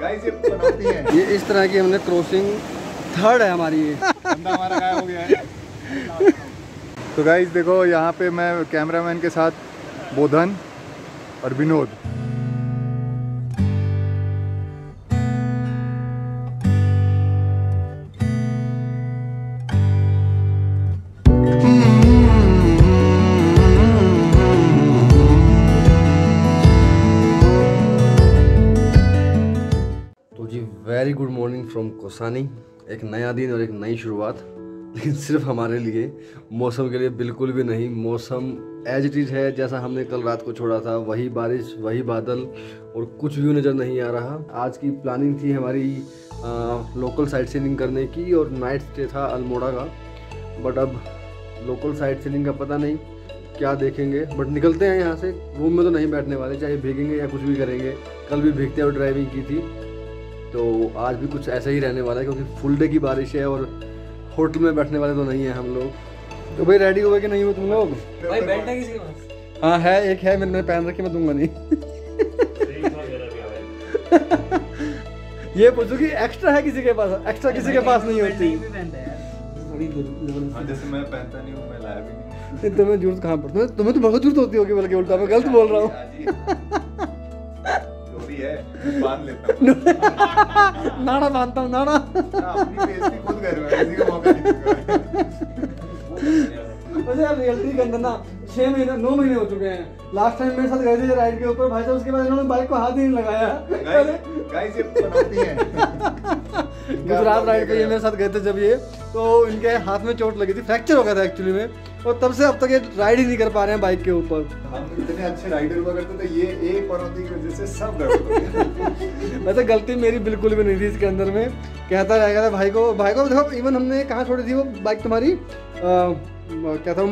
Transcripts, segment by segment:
Guys ये पनौती है। ये इस तरह की हमने क्रॉसिंग थर्ड है हमारी, ये बंदा हमारा गायब हो गया है। तो गाइस देखो, यहाँ पे मैं कैमरामैन के साथ बोधन और Vinod. Very good morning from Kausani. एक नया दिन और एक नई शुरुआत, लेकिन सिर्फ हमारे लिए, मौसम के लिए बिल्कुल भी नहीं। मौसम एज इट इज़ है जैसा हमने कल रात को छोड़ा था, वही बारिश, वही बादल और कुछ व्यू नज़र नहीं आ रहा। आज की प्लानिंग थी हमारी लोकल साइट सीइंग करने की और नाइट स्टे था अल्मोड़ा का, बट अब लोकल साइट सीइंग का पता नहीं क्या देखेंगे। बट निकलते हैं यहाँ से। रूम में तो नहीं बैठने वाले, चाहे भीगेंगे या कुछ भी करेंगे। कल भी भीगते हुए ड्राइविंग की थी, तो आज भी कुछ ऐसा ही रहने वाला है, क्योंकि फुल डे की बारिश है और होटल में बैठने वाले तो नहीं है हम लोग। तो भाई रेडी हुए कि नहीं हो तुम लोग? भाई बेल्ट है किसी के पास? हाँ है, एक है, मैंने पहन रखी, मैं दूंगा नहीं। ये पूछो कि एक्स्ट्रा है किसी के पास? एक्स्ट्रा किसी के पास नहीं होती। जैसे मैं पहनता नहीं हूँ, मैं लाया भी नहीं। तुम्हें जरूरत कहाँ पड़ती? तुम्हें तो बहुत जरूरत होती होगी, बल्कि उल्टा मैं गलत बोल रहा हूँ। बांध लेता हूँ। नाड़ा बांधता हूँ, नाड़ा। अपनी बेइज्जती खुद कर रहा है, किसी को मौका नहीं दूंगा। वैसे यार रियलिटी के अंदर ना 6 महीने 9 महीने हो चुके हैं। लास्ट टाइम मेरे साथ गए थे राइड के ऊपर, भाई साहब उसके बाद इन्होंने बाइक को हाथ ही नहीं लगाया। गाइस ये पनौती है। गुजरात राइड पे ये मेरे साथ गए थे जब ये, तो इनके हाथ में चोट लगी थी, फ्रैक्चर हो गया था एक्चुअली में, और तब से अब तक ये राइड ही नहीं कर पा रहे हैं बाइक के ऊपर। हम इतने अच्छे राइडर हुआ करते थे, ये एक पनौती की वजह से सब गड़बड़ हो गया। वैसे गलती मेरी बिल्कुल भी नहीं थी इसके अंदर में, कहता रहेगा था भाई को देखो। इवन हमने कहाँ छोड़ी थी वो बाइक तुम्हारी, क्या था,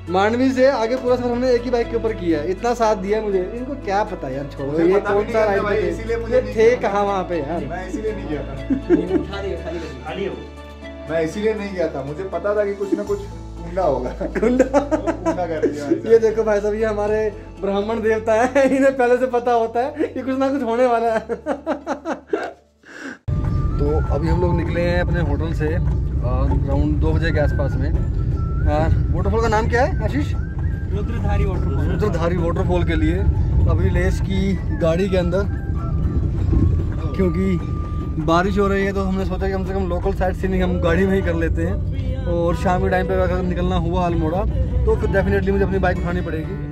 मांडवी से आगे पूरा सफर हमने एक ही बाइक के ऊपर किया है। इतना साथ दिया है मुझे, इनको क्या पता यार, छोड़ो ये कौन सा राइड पे, इसीलिए मुझे थे कहाँ वहाँ पे यार। मैं इसीलिए नहीं गया था। मैं इसीलिए नहीं गया था, मुझे पता था कि कुछ ना कुछ गुंडा होगा। गुंडा कर रही है। ये देखो भाई साहब, ये हमारे ब्राह्मण देवता है, इन्हें पहले से पता होता है कि कुछ ना कुछ होने वाला है। तो अभी हम लोग निकले हैं अपने होटल से अराउंड 2 बजे के आसपास में। वाटरफॉल का नाम क्या है आशीष? रुद्रधारी वाटरफॉल। रुद्रधारी वाटरफॉल के लिए अभी लेस की गाड़ी के अंदर, क्योंकि बारिश हो रही है, तो हमने सोचा कि कम से कम लोकल साइट सीइंग हम गाड़ी में ही कर लेते हैं। और शाम के टाइम पे अगर निकलना हुआ अल्मोड़ा, तो फिर डेफिनेटली मुझे अपनी बाइक उठानी पड़ेगी।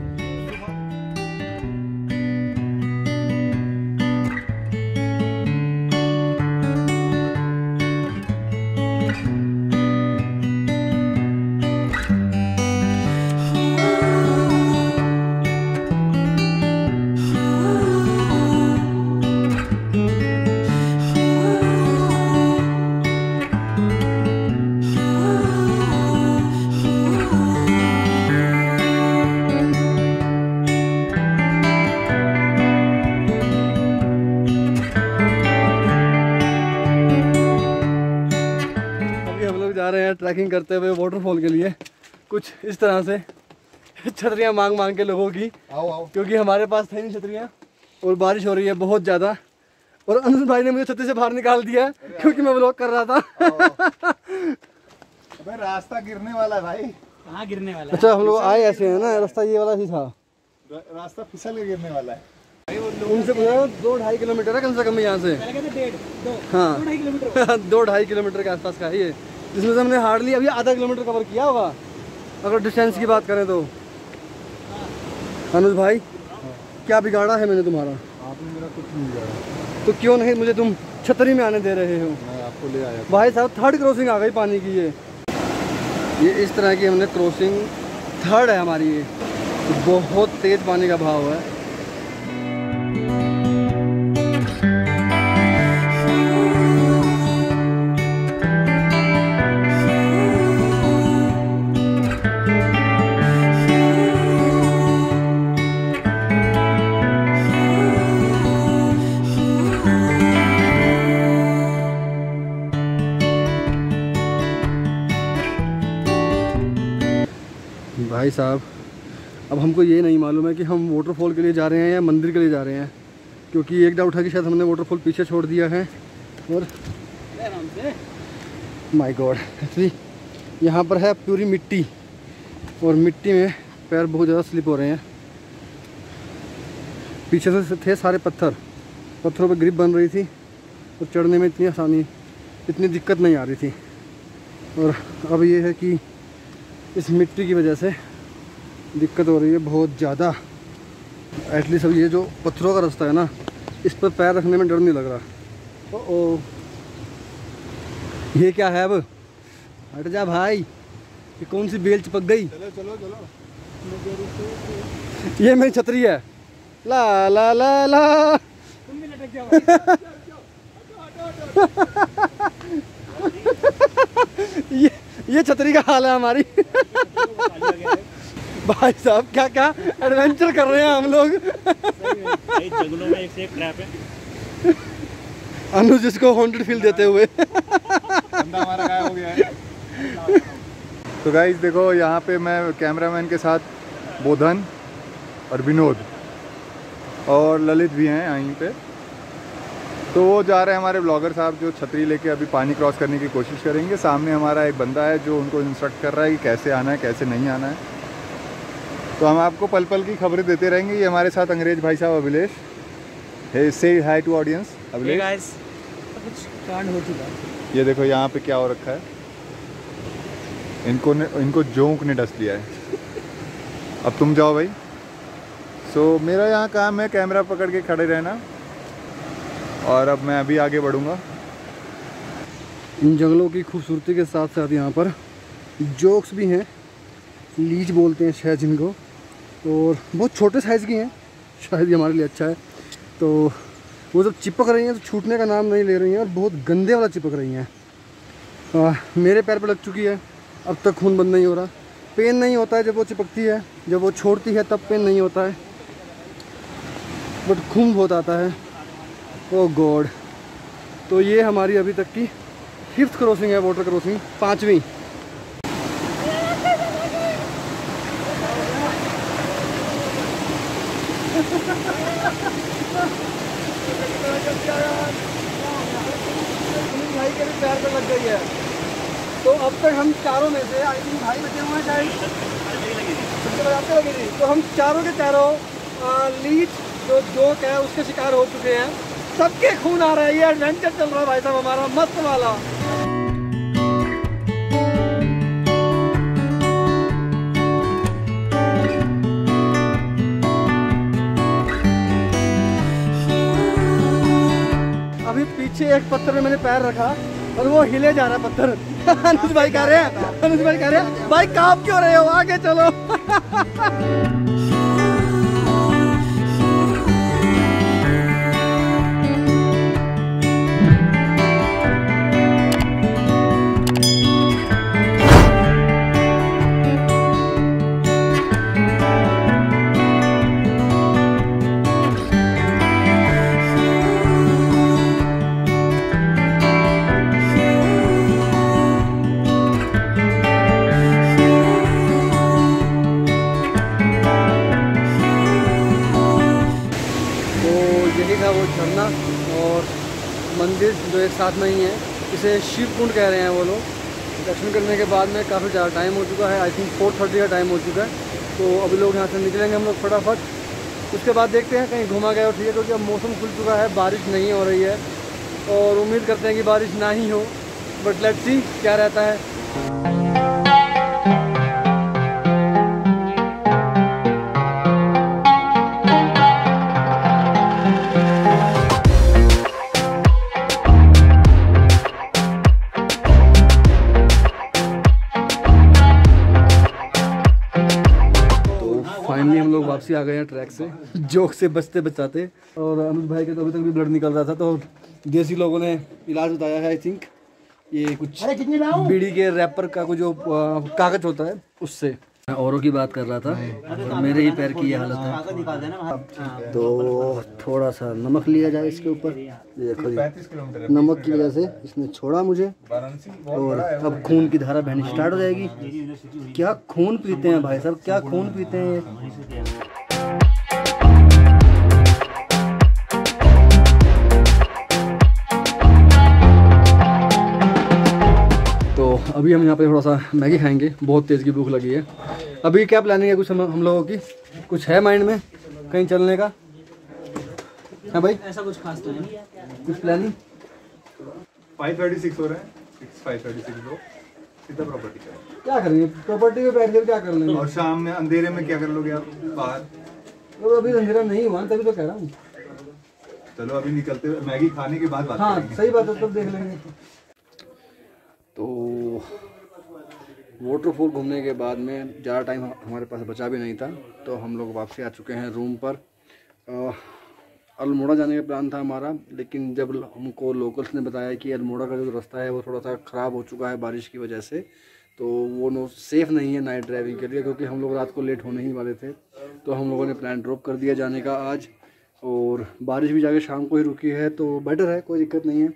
ट्रैकिंग करते हुए वाटरफॉल के लिए कुछ इस तरह से छतरियां मांग के लोगों की, क्योंकि हमारे पास थे नहीं छतरियां और बारिश हो रही है बहुत ज़्यादा। और अनुज भाई ने मुझे छतरी से बाहर निकाल दिया क्योंकि मैं व्लॉग कर रहा था। अबे रास्ता गिरने वाला है भाई। कहाँ गिरने वाला है? अच्छा हम लोग आए ऐसे हैं ना, रास्ता ये वाला ही था, रास्ता फिसल के गिरने वाला है। उनसे पूछा 2-2.5 किलोमीटर है कम से कम यहाँ से। हाँ 2-2.5 किलोमीटर के आसपास का है ये, जिसमें से हमने हार्डली अभी आधा किलोमीटर कवर किया होगा अगर डिस्टेंस की बात करें तो। अनुज भाई क्या बिगाड़ा है मैंने तुम्हारा? आपने मेरा कुछ नहीं बिगाड़ा। तो क्यों नहीं मुझे तुम छतरी में आने दे रहे हो? मैं आपको ले आया भाई साहब, थर्ड क्रॉसिंग आ गई पानी की। ये इस तरह की हमने क्रॉसिंग थर्ड है हमारी, ये बहुत तेज पानी का भाव है। भाई साहब अब हमको ये नहीं मालूम है कि हम वाटरफॉल के लिए जा रहे हैं या मंदिर के लिए जा रहे हैं। क्योंकि एक डाउट था कि शायद हमने वाटरफॉल पीछे छोड़ दिया है। और माय गॉड, एक्चुअली यहाँ पर है पूरी मिट्टी और मिट्टी में पैर बहुत ज़्यादा स्लिप हो रहे हैं। पीछे से थे सारे पत्थरों पर ग्रिप बन रही थी और चढ़ने में इतनी दिक्कत नहीं आ रही थी। और अब ये है कि इस मिट्टी की वजह से दिक्कत हो रही है बहुत ज़्यादा। एटलीस्ट अब ये जो पत्थरों का रास्ता है ना, इस पर पैर रखने में डर नहीं लग रहा। ओ ये क्या है? अब हट जा भाई, ये कौन सी बेल चिपक गई? चलो चलो चलो। ये मेरी छतरी है। ला ला ला ला। तुम भी लटक जाओ भाई। ये छतरी का हाल है हमारी। भाई साहब क्या क्या एडवेंचर कर रहे हैं हम लोग। जंगलों में एक से एक ट्रैप है। अनुज जिसको हॉन्टेड फील देते हुए। बंदा हमारा गायब हो गया है। तो गाइस देखो, यहाँ पे मैं कैमरामैन के साथ बोधन और विनोद और ललित भी हैं यहीं पे। तो वो जा रहे हैं हमारे ब्लॉगर साहब, जो छतरी लेके अभी पानी क्रॉस करने की कोशिश करेंगे। सामने हमारा एक बंदा है जो उनको इंस्ट्रक्ट कर रहा है कि कैसे आना है कैसे नहीं आना है। तो हम आपको पल पल की खबरें देते रहेंगे। ये हमारे साथ अंग्रेज भाई साहब अभिलेश। हे से हाई टू ऑडियंस अभिलेश। कुछ कांड हो चुका है। ये देखो यहाँ पे क्या हो रखा है। इनको जोंक ने डस लिया है। अब तुम जाओ भाई। सो मेरा यहाँ काम है कैमरा पकड़ के खड़े रहना, और अब मैं अभी आगे बढ़ूँगा। इन जंगलों की खूबसूरती के साथ साथ यहाँ पर जोक्स भी हैं, लीच बोलते हैं शायद जिनको, और बहुत छोटे साइज़ की हैं। शायद ये हमारे लिए अच्छा है। तो वो जब चिपक रही हैं तो छूटने का नाम नहीं ले रही हैं, और बहुत गंदे वाला चिपक रही हैं। मेरे पैर पे लग चुकी है, अब तक खून बंद नहीं हो रहा। पेन नहीं होता है जब वो चिपकती है, जब वो छोड़ती है तब पेन नहीं होता है, बट खून बहुत आता है। ओह गॉड। तो ये हमारी अभी तक की 5th क्रॉसिंग है, वाटर क्रॉसिंग 5वीं। भाई के भी पैर पे लग गई है। तो अब तक हम चारों में से आई थिंक भाई बचे हुए हैं शायद, सबसे बजाते लगी थी। तो हम चारों के चारों लीच जो जोक है उसके शिकार हो चुके हैं। सबके खून आ रहा है। ये एडवेंचर चल रहा है भाई साहब हमारा मस्त वाला। अभी पीछे एक पत्थर में मैंने पैर रखा और वो हिले जा रहा है पत्थर। अनुज भाई कह रहे हैं भाई कांप क्यों रहे हो, आगे चलो। वो झरना और मंदिर जो एक साथ में ही है, इसे शिव कुंड कह रहे हैं वो लोग। दर्शन करने के बाद में काफ़ी ज़्यादा टाइम हो चुका है, आई थिंक 4:30 का टाइम हो चुका है। तो अभी लोग यहाँ से निकलेंगे हम लोग फटाफट। उसके बाद देखते हैं कहीं घुमा गया हो ठीक है, क्योंकि अब मौसम खुल चुका है, बारिश नहीं हो रही है और उम्मीद करते हैं कि बारिश ना ही हो, बट लेट्स सी क्या रहता है। फाइनली हम लोग वापसी आ गए हैं ट्रैक से, जोक से बचते बचाते। और अनुज भाई के तो अभी तक भी ब्लड निकल रहा था, तो देसी लोगों ने इलाज बताया है। आई थिंक ये कुछ बीड़ी के रैपर का कुछ जो कागज होता है उससे। मैं औरों की बात कर रहा था, तो मेरे ही पैर की ये हालत है। तो थोड़ा सा नमक लिया जाए इसके ऊपर। देखो नमक की वजह से इसने छोड़ा मुझे, और अब खून की धारा बहनी स्टार्ट हो जाएगी। क्या खून पीते हैं भाई साहब, क्या खून पीते हैं ये। अभी हम यहाँ पे थोड़ा सा मैगी खाएंगे, बहुत तेज़ की भूख लगी है। अभी क्या प्लानिंग है कुछ हम लोगों की? कुछ है माइंड में कहीं चलने का? हाँ भाई, ऐसा कुछ खास तो नहीं। कुछ प्लानिंग? 5:36 हो रहे हैं, 5:36 लोग सीधा प्रॉपर्टी का। क्या करेंगे प्रॉपर्टी पे बैठ कर, क्या कर लेंगे? और शाम में अंधेरे में क्या कर लोगे आप बाहर? तो अभी अंधेरा नहीं हुआ, तभी तो कह रहा हूँ। चलो अभी निकलते हुए मैगी खाने के बाद बात हाँ करेंगे। सही बात है, तब देख लेंगे। तो वाटरफॉल घूमने के बाद में ज़्यादा टाइम हमारे पास बचा भी नहीं था, तो हम लोग वापसी आ चुके हैं रूम पर। अल्मोड़ा जाने का प्लान था हमारा, लेकिन जब हमको लोकल्स ने बताया कि अल्मोड़ा का जो रास्ता है वो थोड़ा सा ख़राब हो चुका है बारिश की वजह से, तो वो सेफ़ नहीं है नाइट ड्राइविंग के लिए, क्योंकि हम लोग रात को लेट होने ही वाले थे। तो हम लोगों ने प्लान ड्रॉप कर दिया जाने का आज, और बारिश भी जाके शाम को ही रुकी है, तो बेटर है, कोई दिक्कत नहीं है।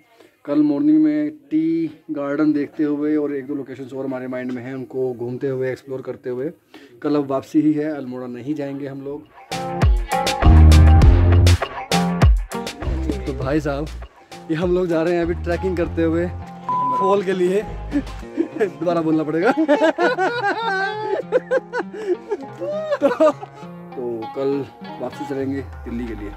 कल मॉर्निंग में टी गार्डन देखते हुए और 1-2 लोकेशंस और हमारे माइंड में हैं, उनको घूमते हुए एक्सप्लोर करते हुए कल अब वापसी ही है, अल्मोड़ा नहीं जाएंगे हम लोग। तो भाई साहब, ये हम लोग जा रहे हैं अभी ट्रैकिंग करते हुए फॉल के लिए। दोबारा बोलना पड़ेगा। तो कल वापसी चलेंगे दिल्ली के लिए।